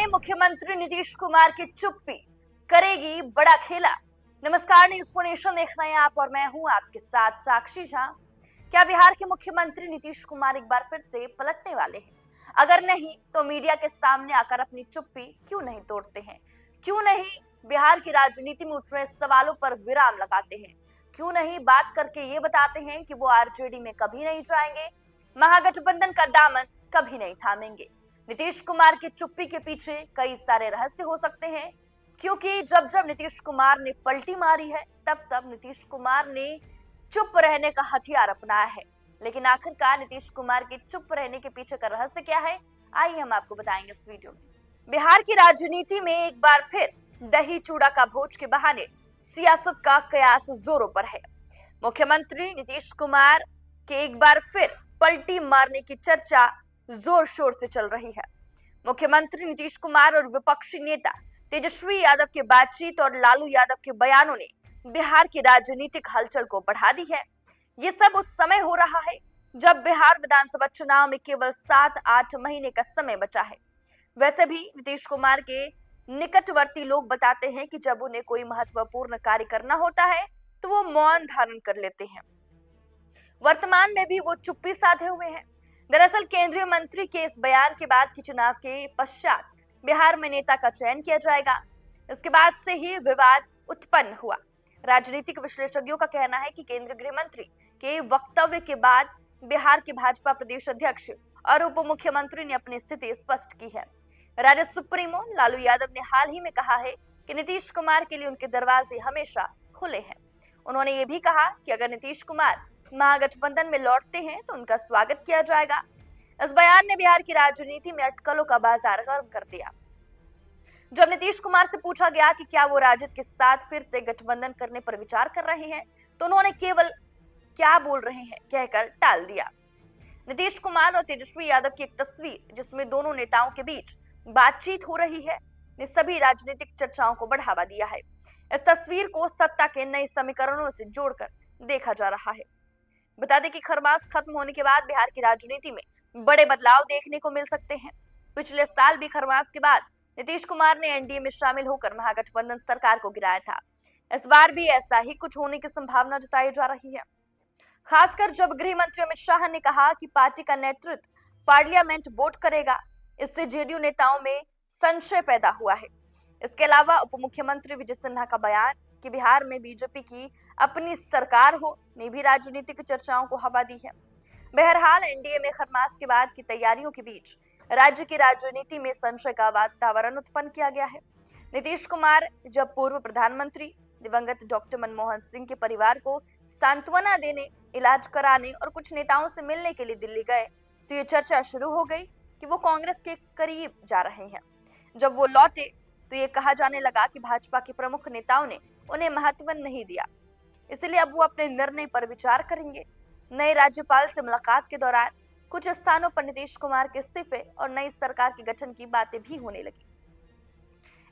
मुख्यमंत्री नीतीश कुमार की चुप्पी करेगी बड़ा खेला। नमस्कार, न्यूज़ नेशन देख रहे हैं आप और मैं हूं आपके साथ साक्षी झा। क्या बिहार के मुख्यमंत्री नीतीश कुमार एक बार फिर से पलटने वाले हैं? अगर नहीं तो मीडिया के सामने आकर अपनी चुप्पी क्यों नहीं तोड़ते हैं? क्यों नहीं बिहार की राजनीति में उठ रहे सवालों पर विराम लगाते हैं? क्यों नहीं बात करके ये बताते हैं कि वो आरजेडी में कभी नहीं जाएंगे, महागठबंधन का दामन कभी नहीं थामेंगे? नीतीश कुमार की चुप्पी के पीछे कई सारे रहस्य हो सकते हैं, क्योंकि जब जब नीतीश कुमार ने पलटी मारी है तब तब नीतीश कुमार ने चुप रहने का हथियार अपनाया है। लेकिन आखिरकार नीतीश कुमार के चुप रहने के पीछे का रहस्य क्या है, आइए हम आपको बताएंगे इस वीडियो में। बिहार की राजनीति में एक बार फिर दही चूड़ा का भोज के बहाने सियासत का कयास जोरों पर है। मुख्यमंत्री नीतीश कुमार के एक बार फिर पलटी मारने की चर्चा जोर शोर से चल रही है। मुख्यमंत्री नीतीश कुमार और विपक्षी नेता तेजस्वी यादव की बातचीत और लालू यादव के बयानों ने बिहार की राजनीतिक हलचल को बढ़ा दी है। ये सब उस समय हो रहा है जब बिहार विधानसभा चुनाव में केवल 7-8 महीने का समय बचा है। वैसे भी नीतीश कुमार के निकटवर्ती लोग बताते हैं कि जब उन्हें कोई महत्वपूर्ण कार्य करना होता है तो वो मौन धारण कर लेते हैं। वर्तमान में भी वो चुप्पी साधे हुए हैं। दरअसल केंद्रीय मंत्री के इस बयान के बाद की चुनाव के पश्चात बिहार में नेता का चयन किया जाएगा। इसके बाद से ही विवाद उत्पन्न हुआ। राजनीतिक विश्लेषज्ञों का कहना है कि केंद्रीय गृह मंत्री के वक्तव्य के बाद बिहार के भाजपा प्रदेश अध्यक्ष और उप मुख्यमंत्री ने अपनी स्थिति स्पष्ट की है। राजद सुप्रीमो लालू यादव ने हाल ही में कहा है कि नीतीश कुमार के लिए उनके दरवाजे हमेशा खुले हैं। उन्होंने ये भी कहा कि अगर नीतीश कुमार महागठबंधन में लौटते हैं तो उनका स्वागत किया जाएगा। इस बयान ने बिहार की राजनीति में अटकलों का बाजार गर्म कर दिया। जब नीतीश कुमार से पूछा गया कि क्या वो राजद के साथ फिर से गठबंधन करने पर विचार कर रहे हैं, तो उन्होंने केवल क्या बोल रहे हैं कहकर टाल दिया। नीतीश कुमार और तेजस्वी यादव की एक तस्वीर जिसमें दोनों नेताओं के बीच बातचीत हो रही है ने सभी राजनीतिक चर्चाओं को बढ़ावा दिया है। इस तस्वीर को सत्ता के नए समीकरणों से जोड़कर देखा जा रहा है। बता दें कि खरमास खत्म होने के बाद बिहार की राजनीति में बड़े बदलाव देखने को मिल सकते हैं। पिछले साल भी खरमास के बाद नीतीश कुमार ने एनडीए में शामिल होकर महागठबंधन सरकार को गिराया था। इस बार भी ऐसा ही कुछ होने की संभावना जताई जा रही है, खासकर जब गृह मंत्री अमित शाह ने कहा कि पार्टी का नेतृत्व पार्लियामेंट वोट करेगा। इससे जेडीयू नेताओं में संशय पैदा हुआ है। इसके अलावा उप मुख्यमंत्री विजय सिन्हा का बयान कि बिहार में बीजेपी की अपनी सरकार हो ने भी राजनीतिक चर्चाओं को हवा दी है। बहरहाल एनडीए में खरमास के बाद की तैयारियों के बीच राज्य की राजनीति में संशय का वातावरण उत्पन्न किया गया है। नीतीश कुमार जब पूर्व प्रधानमंत्री दिवंगत डॉक्टर मनमोहन सिंह के परिवार को सांत्वना देने, इलाज कराने और कुछ नेताओं से मिलने के लिए दिल्ली गए तो ये चर्चा शुरू हो गई कि वो कांग्रेस के करीब जा रहे हैं। जब वो लौटे तो ये कहा जाने लगा कि भाजपा के प्रमुख नेताओं ने उन्हें महत्व नहीं दिया, इसलिए अब वो अपने निर्णय पर विचार करेंगे। नए राज्यपाल से मुलाकात के दौरान कुछ स्थानों पर नीतीश कुमार के इस्तीफे और नई सरकार के गठन की बातें भी होने लगी।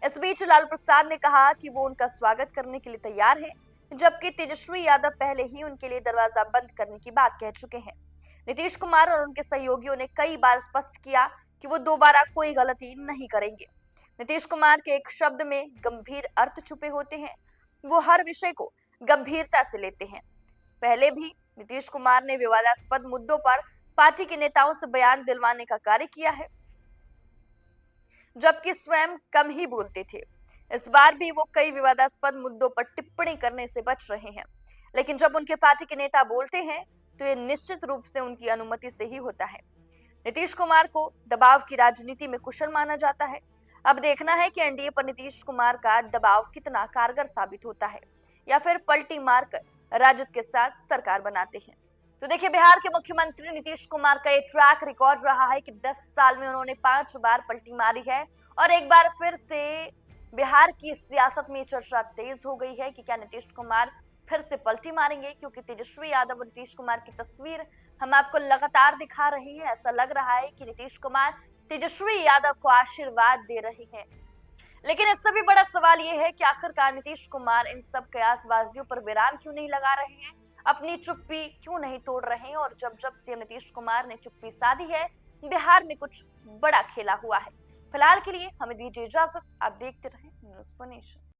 इस बीच लालू प्रसाद ने कहा कि वो उनका स्वागत करने के लिए तैयार है, जबकि तेजस्वी यादव पहले ही उनके लिए दरवाजा बंद करने की बात कह चुके हैं। नीतीश कुमार और उनके सहयोगियों ने कई बार स्पष्ट किया कि वो दोबारा कोई गलती नहीं करेंगे। नीतीश कुमार के एक शब्द में गंभीर अर्थ छुपे होते हैं। वो हर विषय को गंभीरता से लेते हैं। पहले भी नीतीश कुमार ने विवादास्पद मुद्दों पर पार्टी के नेताओं से बयान दिलवाने का कार्य किया है, जबकि स्वयं कम ही बोलते थे। इस बार भी वो कई विवादास्पद मुद्दों पर टिप्पणी करने से बच रहे हैं, लेकिन जब उनके पार्टी के नेता बोलते हैं तो ये निश्चित रूप से उनकी अनुमति से ही होता है। नीतीश कुमार को दबाव की राजनीति में कुशल माना जाता है। अब देखना है कि एनडीए पर नीतीश कुमार का दबाव कितना कारगर साबित होता है या फिर पलटी मारकर राजद के साथ सरकार बनाते हैं। तो देखिए, बिहार के मुख्यमंत्री नीतीश कुमार का ये ट्रैक रिकॉर्ड रहा है कि 10 साल में उन्होंने 5 बार पलटी मारी है और एक बार फिर से बिहार की सियासत में चर्चा तेज हो गई है कि क्या नीतीश कुमार फिर से पलटी मारेंगे, क्योंकि तेजस्वी यादव और नीतीश कुमार की तस्वीर हम आपको लगातार दिखा रहे हैं। ऐसा लग रहा है कि नीतीश कुमार तेजस्वी यादव को आशीर्वाद दे रहे हैं। लेकिन इससे भी बड़ा सवाल यह है कि आखिरकार नीतीश कुमार इन सब कयासबाजियों पर विराम क्यों नहीं लगा रहे हैं, अपनी चुप्पी क्यों नहीं तोड़ रहे हैं। और जब जब सीएम नीतीश कुमार ने चुप्पी साधी है, बिहार में कुछ बड़ा खेला हुआ है। फिलहाल के लिए हमें दीजिए इजाजत, आप देखते रहें न्यूज़4 नेशन।